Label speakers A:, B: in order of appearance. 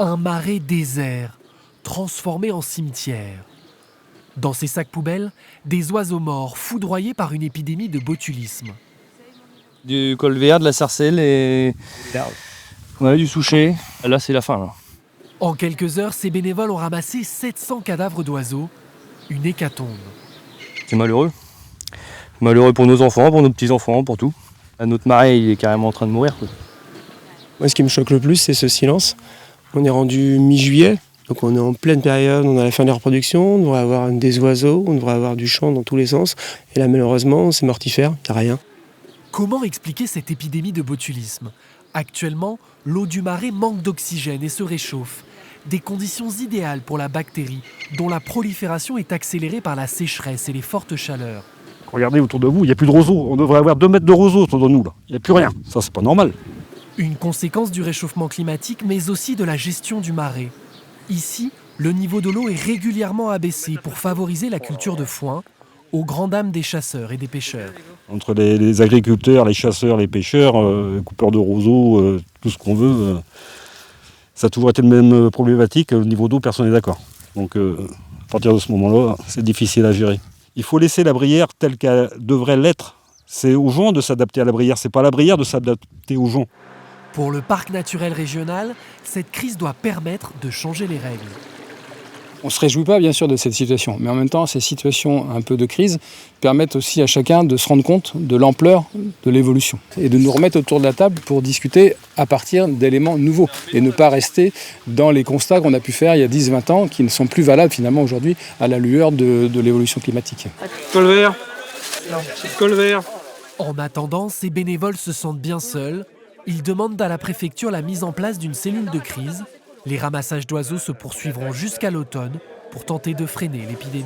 A: Un marais désert, transformé en cimetière. Dans ces sacs poubelles, des oiseaux morts foudroyés par une épidémie de botulisme.
B: Du colvert, de la sarcelle et du souchet. Là, c'est la fin. Là.
A: En quelques heures, ces bénévoles ont ramassé 700 cadavres d'oiseaux. Une hécatombe.
B: C'est malheureux. Malheureux pour nos enfants, pour nos petits-enfants, pour tout. Notre marais, il est carrément en train de mourir. Quoi.
C: Moi, ce qui me choque le plus, c'est ce silence. On est rendu mi-juillet, donc on est en pleine période, on est à la fin de la reproduction, on devrait avoir des oiseaux, on devrait avoir du chant dans tous les sens. Et là, malheureusement, c'est mortifère, il n'y a rien.
A: Comment expliquer cette épidémie de botulisme? Actuellement, l'eau du marais manque d'oxygène et se réchauffe. Des conditions idéales pour la bactérie, dont la prolifération est accélérée par la sécheresse et les fortes chaleurs.
D: Regardez autour de vous, il n'y a plus de roseaux. On devrait avoir 2 mètres de roseaux autour de nous. Là. Il n'y a plus rien. Ça, c'est pas normal.
A: Une conséquence du réchauffement climatique, mais aussi de la gestion du marais. Ici, le niveau de l'eau est régulièrement abaissé pour favoriser la culture de foin, aux grandes dames des chasseurs et des pêcheurs.
D: Entre les agriculteurs, les chasseurs, les pêcheurs, les coupeurs de roseaux, tout ce qu'on veut, ça a toujours été la même problématique. Au niveau d'eau, personne n'est d'accord. Donc, à partir de ce moment-là, c'est difficile à gérer. Il faut laisser la Brière telle qu'elle devrait l'être. C'est aux gens de s'adapter à la Brière, c'est pas à la Brière de s'adapter aux gens.
A: Pour le parc naturel régional, cette crise doit permettre de changer les règles.
E: On ne se réjouit pas bien sûr de cette situation, mais en même temps ces situations un peu de crise permettent aussi à chacun de se rendre compte de l'ampleur de l'évolution et de nous remettre autour de la table pour discuter à partir d'éléments nouveaux et ne pas rester dans les constats qu'on a pu faire il y a 10-20 ans qui ne sont plus valables finalement aujourd'hui à la lueur de l'évolution climatique.
C: Colvert. Colvert.
A: En attendant, ces bénévoles se sentent bien seuls. Ils demandent à la préfecture la mise en place d'une cellule de crise. Les ramassages d'oiseaux se poursuivront jusqu'à l'automne pour tenter de freiner l'épidémie.